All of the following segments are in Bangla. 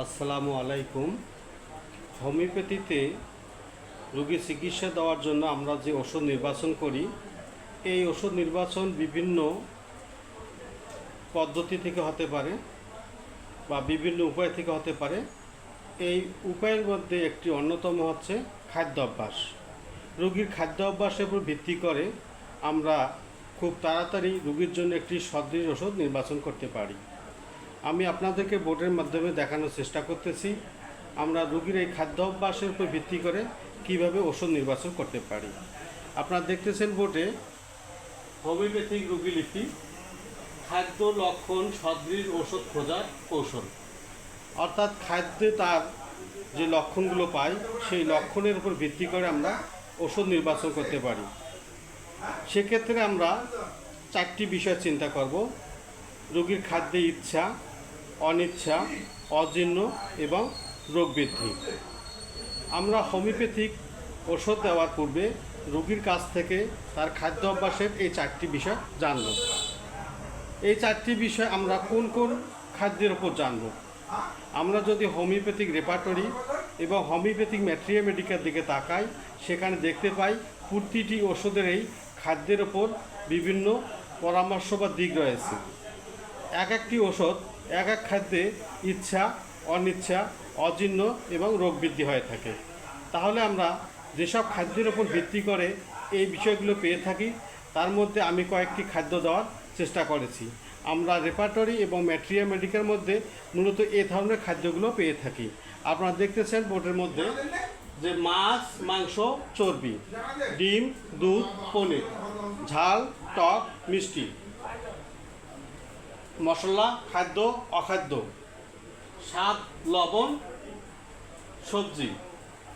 আসসালামু আলাইকুম। হোমিওপ্যাথিতে রোগী চিকিৎসা দেওয়ার জন্য আমরা যে ওষুধ নির্বাচন করি, এই ওষুধ নির্বাচন বিভিন্ন পদ্ধতি থেকে হতে পারে বা বিভিন্ন উপায় থেকে হতে পারে। এই উপায়ের মধ্যে একটি অন্যতম হচ্ছে খাদ্যাভ্যাস। রোগীর খাদ্যাভ্যাসের উপর ভিত্তি করে আমরা খুব তাড়াতাড়ি রোগীর জন্য একটি সদৃশ ওষুধ নির্বাচন করতে পারি। আমি আপনাদেরকে বোর্ডের মাধ্যমে দেখানোর চেষ্টা করতেছি আমরা রোগীর এই খাদ্যাভ্যাসের উপর ভিত্তি করে কিভাবে ওষুধ নির্বাচন করতে পারি। আপনারা দেখতেছেন বোর্ডে হোমিওপ্যাথিক রোগী লিপি, খাদ্য লক্ষণ সদৃশ ওষুধ খোঁজার কৌশল। অর্থাৎ খাদ্যে তার যে লক্ষণগুলো পাই সেই লক্ষণের উপর ভিত্তি করে আমরা ওষুধ নির্বাচন করতে পারি। সেক্ষেত্রে আমরা চারটি বিষয় চিন্তা করব: রোগীর খাদ্যে ইচ্ছা, অনিচ্ছা, অজীর্ণ এবং রোগ বৃদ্ধি। আমরা হোমিওপ্যাথিক ওষুধ দেওয়ার পূর্বে রোগীর কাছ থেকে তার খাদ্য অভ্যাসের এই চারটি বিষয় জানব। এই চারটি বিষয় আমরা কোন কোন খাদ্যের ওপর জানব। আমরা যদি হোমিওপ্যাথিক রেপার্টরি এবং হোমিওপ্যাথিক ম্যাট্রিয়া মেডিকের দিকে তাকাই, সেখানে দেখতে পাই প্রতিটি ওষুধের এই খাদ্যের ওপর বিভিন্ন পরামর্শ বা দিক রয়েছে। এক একটি ওষুধ এক এক খাদ্যে ইচ্ছা, অনিচ্ছা, অজীর্ণ এবং রোগ বৃদ্ধি হয়ে থাকে। তাহলে আমরা যেসব খাদ্যের ওপর ভিত্তি করে এই বিষয়গুলো পেয়ে থাকি, তার মধ্যে আমি কয়েকটি খাদ্য দেওয়ার চেষ্টা করেছি। আমরা রেপার্টরি এবং ম্যাট্রিয়া মেডিকের মধ্যে মূলত এ ধরনের খাদ্যগুলো পেয়ে থাকি। আপনারা দেখতেছেন বোর্ডের মধ্যে যে মাছ, মাংস, চর্বি, ডিম, দুধ, পনির, ঝাল, টক, মিষ্টি, মশলা, খাদ্য, অখাদ্য, স্বাদ, লবণ, সবজি,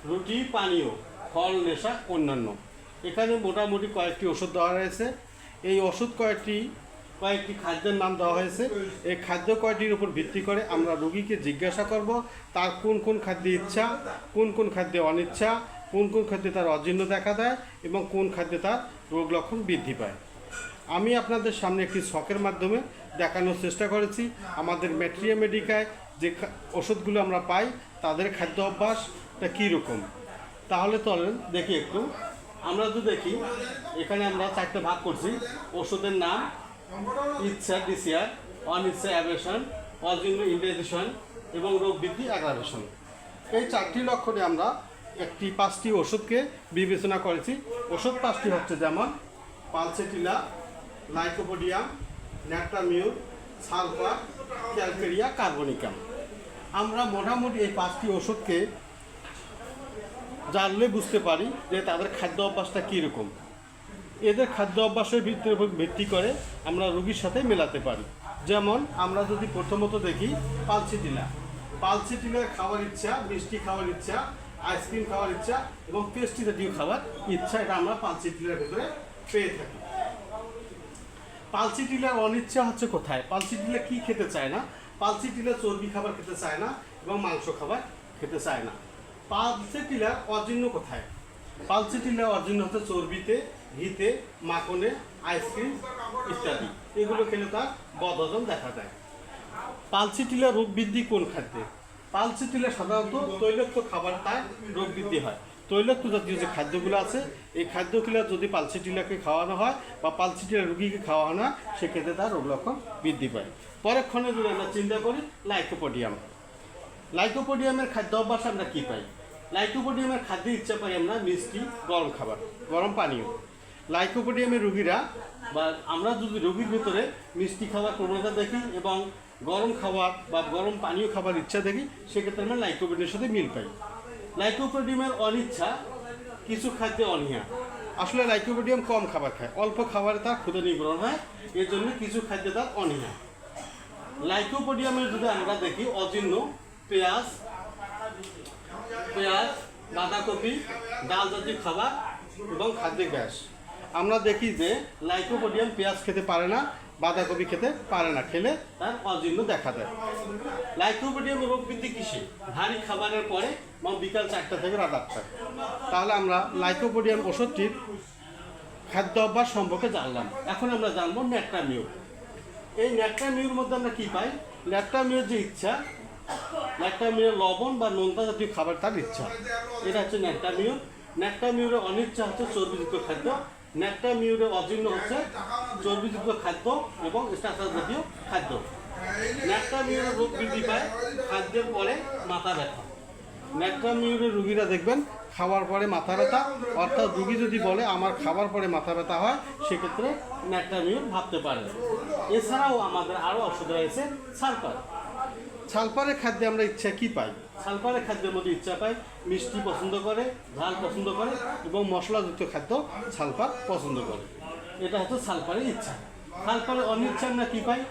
রুটি, পানীয়, ফল, নেশা, অন্যান্য। এখানে মোটামুটি কয়েকটি ওষুধ দেওয়া হয়েছে। এই ওষুধ কয়েকটি খাদ্যের নাম দেওয়া হয়েছে। এই খাদ্য কয়টির উপর ভিত্তি করে আমরা রোগীকে জিজ্ঞাসা করব তার কোন কোন খাদ্যে ইচ্ছা, কোন কোন খাদ্যে অনিচ্ছা, কোন কোন খাদ্যে তার অজীর্ণ দেখা দেয় এবং কোন খাদ্যে তার রোগ লক্ষণ বৃদ্ধি পায়। আমি আপনাদের সামনে একটি ছকের মাধ্যমে দেখানোর চেষ্টা করেছি আমাদের ম্যাট্রিয়া মেডিকায় যে ওষুধগুলো আমরা পাই তাদের খাদ্য অভ্যাসটা কীরকম। তাহলে চলেন দেখি একটু। আমরা যদি দেখি, এখানে আমরা চারটে ভাগ করছি। ওষুধের নাম: ইচ্ছা, ডিসিয়ার; অনিচ্ছা, অ্যাভারশন; অজীর্ণ, ইন্ডাইজেশন; এবং রোগ বৃদ্ধি, অ্যাগ্রাভেশন। এই চারটি লক্ষণে আমরা পাঁচটি ওষুধকে বিবেচনা করেছি। ওষুধ পাঁচটি হচ্ছে যেমন pulsatilla, lycopodium, ন্যাট্রামিউর, sulphur, calcarea, carbonicum. আমরা মোটামুটি এই পাঁচটি ওষুধকে জানলে বুঝতে পারি যে তাদের খাদ্য অভ্যাসটা কীরকম। এদের খাদ্য অভ্যাসের ভিত্তি করে আমরা রোগীর সাথে মেলাতে পারি। যেমন আমরা যদি প্রথমত দেখি পালসেটিলার খাওয়ার ইচ্ছা, মিষ্টি খাওয়ার ইচ্ছা, আইসক্রিম খাওয়ার ইচ্ছা এবং পেস্ট্রি জাতীয় খাবার ইচ্ছা, এটা আমরা পালসেটিলার ভেতরে পেয়ে থাকি। পালসেটিলার অনিচ্ছা হচ্ছে কোথায়? পালসেটিলা কি খেতে চায় না? পালসেটিলা চর্বি খাবার খেতে চায় না এবং মাংস খাবার খেতে চায় না। পালসেটিলার অজীর্ণ কোথায়? পালসেটিলার অজীর্ণ হচ্ছে চর্বিতে, ঘিতে, মাখনে, আইসক্রিম ইত্যাদি। এগুলো খেলে তার বদহজম দেখা দেয়। পালসেটিলার রোগ বৃদ্ধি কোন খাদ্যে? পালসেটিলা সাধারণত তৈলাক্ত খাবার তার রোগ বৃদ্ধি হয়। তৈলাক্ত জাতীয় যে খাদ্যগুলো আছে, এই খাদ্যগুলো যদি পালসেটিলাকে খাওয়ানো হয় বা পালসেটিলা রোগীকে খাওয়ানো হয়, সেক্ষেত্রে তার রোগ লক্ষণ বৃদ্ধি পায়। পরক্ষণে যদি আমরা চিন্তা করি লাইকোপোডিয়ামের খাদ্য অভ্যাস আমরা কী পাই? লাইকোপোডিয়ামের খাদ্যে ইচ্ছা পাই আমরা মিষ্টি, গরম খাবার, গরম পানীয়। লাইকোপোডিয়ামের রোগীরা বা আমরা যদি রোগীর ভেতরে মিষ্টি খাওয়ার প্রবণতা দেখি এবং গরম খাবার বা গরম পানীয় খাবার ইচ্ছা দেখি, সেক্ষেত্রে আমরা লাইকোপোডিয়ামের সাথে মিল পাই। লাইকোপোডিয়ামের অনিচ্ছা, কিছু খাদ্যে অনীহা। আসলে লাইকোপোডিয়াম কম খাবার খায়, অল্প খাবারে তার ক্ষুধা নিবারণ হয়, এর জন্য কিছু খাদ্যে তার অনীহা। লাইকোপোডিয়ামের যদি আমরা দেখি অজীর্ণ, পেঁয়াজ, বাঁধাকপি, ডাল জাতীয় খাবার এবং খাদ্যে গ্যাস। আমরা দেখি যে লাইকোপোডিয়াম পেঁয়াজ খেতে পারে না, বাঁধাকপি খেতে পারে না, খেলে তার অজীর্ণ দেখা দেয়। লাইকোপোডিয়াম রোগ বৃদ্ধি কিসে? ভারী খাবারের পরে এবং বিকাল 4টা থেকে রাত 8টায়। তাহলে আমরা লাইকোপোডিয়াম ওষুধটির খাদ্য অভ্যাস সম্পর্কে জানলাম। এখন আমরা জানবো ন্যাট্রামিউর। এই ন্যাট্রামিউর মধ্যে আমরা কী পাই? ন্যাট্রামিউর যে ইচ্ছা, ন্যাক্টামিউরের লবণ বা নোনতা জাতীয় খাবার তার ইচ্ছা। এটা হচ্ছে ন্যাক্টামিউর। ন্যাক্টামিউরের অনিচ্ছা হচ্ছে চর্বিযুক্ত খাদ্য। ন্যাক্টামিউরের অজীর্ণ হচ্ছে চর্বিযুক্ত খাদ্য এবং স্টার্টার জাতীয় খাদ্য। ন্যাক্টামিউরের রোগ বৃদ্ধি পায় খাদ্যের পরে মাথা ব্যথা। ন্যাক্টামিউরের রুগীরা দেখবেন খাওয়ার পরে মাথা ব্যথা, অর্থাৎ রুগী যদি বলে আমার খাবার পরে মাথা ব্যথা হয়, সেক্ষেত্রে ন্যাক্টামিউর ভাবতে পারেন। এছাড়াও আমাদের আরও ওষুধ রয়েছে সালফার। সালফারের খাদ্যে আমরা ইচ্ছা কি পাই? সালফারের খাদ্যের মধ্যে ইচ্ছা পাই মিষ্টি পছন্দ করে, ঝাল পছন্দ করে এবং মশলাযুক্ত খাদ্য সালফার পছন্দ করে। এটা হচ্ছে সালফারের ইচ্ছা। সালফারের অনিচ্ছা আমরা কি পাই?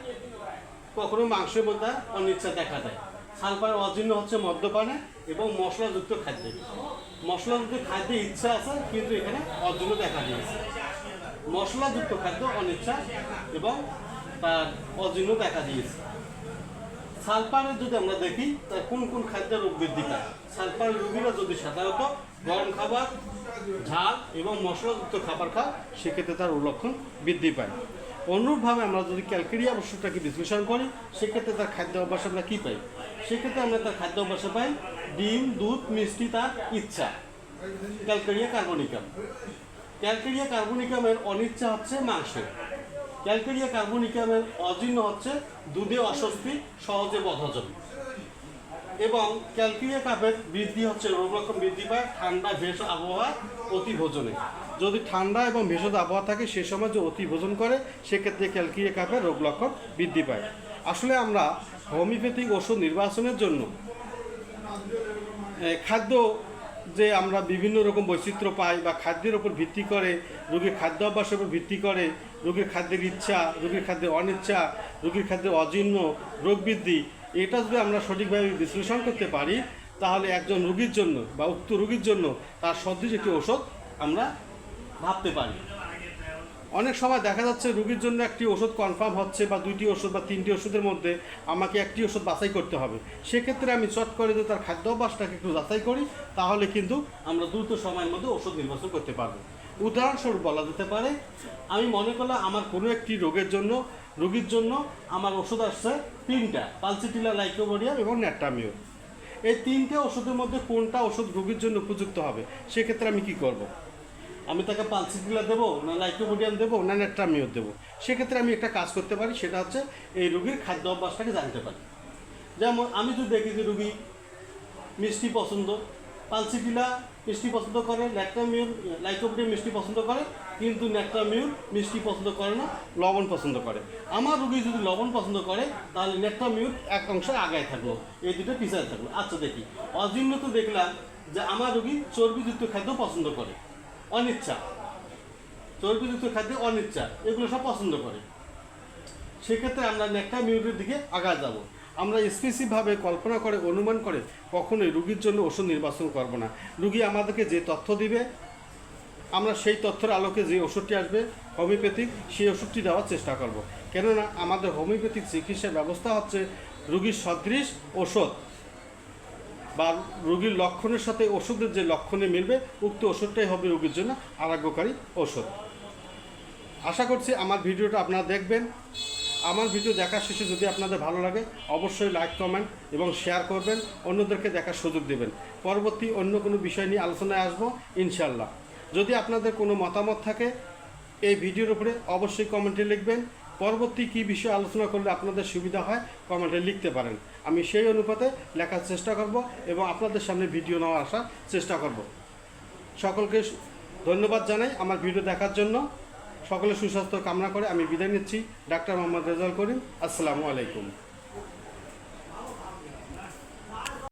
কখনো মাংসের মধ্যে অনিচ্ছা দেখা দেয়। সালফারের অজীর্ণ হচ্ছে মদ্যপানে এবং মশলাযুক্ত খাদ্যে। মশলাযুক্ত খাদ্যে ইচ্ছা আছে কিন্তু এখানে অজীর্ণ দেখা দিয়েছে। মশলাযুক্ত খাদ্য অনিচ্ছা এবং তার অজীর্ণ দেখা দিয়েছে। সালফারের যদি আমরা দেখি তার কোন কোন খাদ্যের রোগ বৃদ্ধি পায়। সালফারের রোগীরা যদি সাধারণত গরম খাবার, ঝাল এবং মশলাযুক্ত খাবার খায়, সেক্ষেত্রে তার লক্ষণ বৃদ্ধি পায়। অনুরূপভাবে আমরা যদি ক্যালকেরিয়া ওষুধটাকে বিশ্লেষণ করি, সেক্ষেত্রে তার খাদ্য অভ্যাসে আমরা কী পাই? সেক্ষেত্রে আমরা তার খাদ্য অভ্যাসে পাই ডিম, দুধ, মিষ্টি তার ইচ্ছা। Calcarea carbonicum. ক্যালকেরিয়া কার্বনিকামের অনিচ্ছা হচ্ছে মাংসে। ক্যালকেরিয়া কার্বনিকামের অজীর্ণ হচ্ছে দুধে অস্বস্তি, সহজে বদহজম। এবং ক্যালকেরিয়া কাপের বৃদ্ধি হচ্ছে রোগ লক্ষণ বৃদ্ধি পায় ঠান্ডা ভেষজ আবহাওয়া অতি ভোজনে। যদি ঠান্ডা এবং ভেষজ আবহাওয়া থাকে সে সময় যে অতি ভোজন করে, সেক্ষেত্রে ক্যালকেরিয়া কাপের রোগ লক্ষণ বৃদ্ধি পায়। আসলে আমরা হোমিওপ্যাথিক ওষুধ নির্বাচনের জন্য খাদ্য যে আমরা বিভিন্ন রকম বৈচিত্র্য পাই বা খাদ্যের উপর ভিত্তি করে, রোগীর খাদ্য অভ্যাসের উপর ভিত্তি করে, রোগীর খাদ্যের ইচ্ছা, রোগীর খাদ্যের অনিচ্ছা, রোগীর খাদ্যের অজীর্ণ, রোগ বৃদ্ধি, এটা যদি আমরা সঠিকভাবে বিশ্লেষণ করতে পারি, তাহলে একজন রোগীর জন্য বা উক্ত রোগীর জন্য তার সদৃশ একটি ওষুধ আমরা ভাবতে পারি। অনেক সময় দেখা যাচ্ছে রোগীর জন্য একটি ওষুধ কনফার্ম হচ্ছে বা দুইটি ওষুধ বা তিনটি ওষুধের মধ্যে আমাকে একটি ওষুধ বাছাই করতে হবে। সেক্ষেত্রে আমি চট করে যদি তার খাদ্য অভ্যাসটাকে একটু যাচাই করি, তাহলে কিন্তু আমরা দ্রুত সময়ের মধ্যে ওষুধ নির্বাচন করতে পারবো। উদাহরণস্বরূপ বলা যেতে পারে, আমি মনে করলাম আমার কোনো একটি রোগীর জন্য আমার ওষুধ আসছে তিনটা, পালসিটিলা, লাইকোপোডিয়াম এবং ন্যাট্রামিউর। এই তিনটে ওষুধের মধ্যে কোনটা ওষুধ রোগীর জন্য উপযুক্ত হবে? সেক্ষেত্রে আমি কি করব? আমি তাকে পালসিটিলা দেবো, না লাইকোপোডিয়াম দেবো, না ন্যাট্রামিউর দেবো? সেক্ষেত্রে আমি একটা কাজ করতে পারি, সেটা হচ্ছে এই রোগীর খাদ্য অভ্যাসটাকে জানতে পারি। যেমন আমি যদি দেখি যে রোগী মিষ্টি পছন্দ, পালসিটিলা মিষ্টি পছন্দ করে, লাইকোপোডিয়াম মিষ্টি পছন্দ করে, কিন্তু ন্যাট্রামিউর মিষ্টি পছন্দ করে না, লবণ পছন্দ করে। আমার রোগী যদি লবণ পছন্দ করে, তাহলে ন্যাট্রামিউর এক অংশে আগায় থাকলো, এই দুটো পিছায় থাকলো। আচ্ছা দেখি, অজীর্ণ তো দেখলাম যে আমার রোগী চর্বিযুক্ত খাদ্য পছন্দ করে, অনিচ্ছা, চর্বিযুক্ত খাদ্য অনিচ্ছা, এগুলো সব পছন্দ করে। সেক্ষেত্রে আমরা ন্যাট্রামিউরের দিকে আগায় যাব। আমরা স্পেসিফিকভাবে কল্পনা করে, অনুমান করে কখনোই রুগীর জন্য ওষুধ নির্বাচন করব না। রুগী আমাদেরকে যে তথ্য দিবে, আমরা সেই তথ্যের আলোকে যে ওষুধটি আসবে হোমিওপ্যাথিক, সেই ওষুধটি দেওয়ার চেষ্টা করব। কেননা আমাদের হোমিওপ্যাথিক চিকিৎসা ব্যবস্থা হচ্ছে রুগীর সদৃশ ওষুধ বা রোগীর লক্ষণের সাথে ওষুধের যে লক্ষণে মিলবে, উক্ত ওষুধটাই হবে রোগীর জন্য আরোগ্যকারী ওষুধ। আশা করছি আমার ভিডিওটা আপনারা দেখবেন। আমার ভিডিও দেখার শেষে যদি আপনাদের ভালো লাগে, অবশ্যই লাইক, কমেন্ট এবং শেয়ার করবেন, অন্যদেরকে দেখার সুযোগ দেবেন। পরবর্তী অন্য কোনো বিষয় নিয়ে আলোচনায় আসবো ইনশাল্লাহ। যদি আপনাদের কোনো মতামত থাকে এই ভিডিওর উপরে, অবশ্যই কমেন্টে লিখবেন। পরবর্তী কী বিষয়ে আলোচনা করলে আপনাদের সুবিধা হয় কমেন্টে লিখতে পারেন। আমি সেই অনুপাতে লেখার চেষ্টা করব এবং আপনাদের সামনে ভিডিও নেওয়ার আসার চেষ্টা করব। সকলকে ধন্যবাদ জানাই আমার ভিডিও দেখার জন্য। সকলের সুস্বাস্থ্য কামনা করে আমি বিদায় নিচ্ছি। ডাক্তার মোহাম্মদ রেজাউল করিম। আসসালামু আলাইকুম।